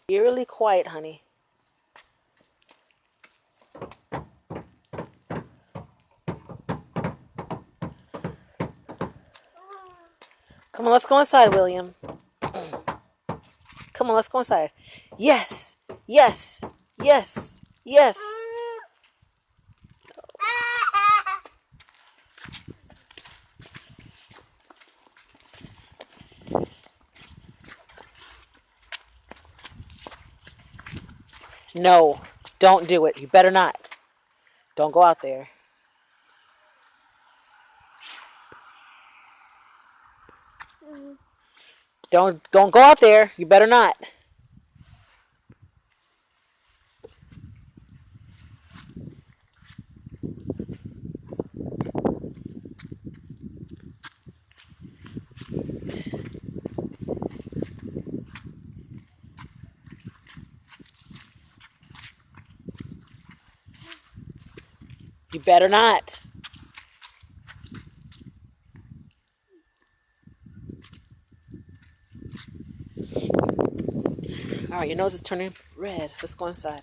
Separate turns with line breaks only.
Eerily quiet, honey. Come on, let's go inside, William. Come on, let's go inside. Yes, yes, yes, yes. No, don't do it. You better not. Don't go out there. Don't go out there. You better not. You better not. All right, your nose is turning red. Let's go inside.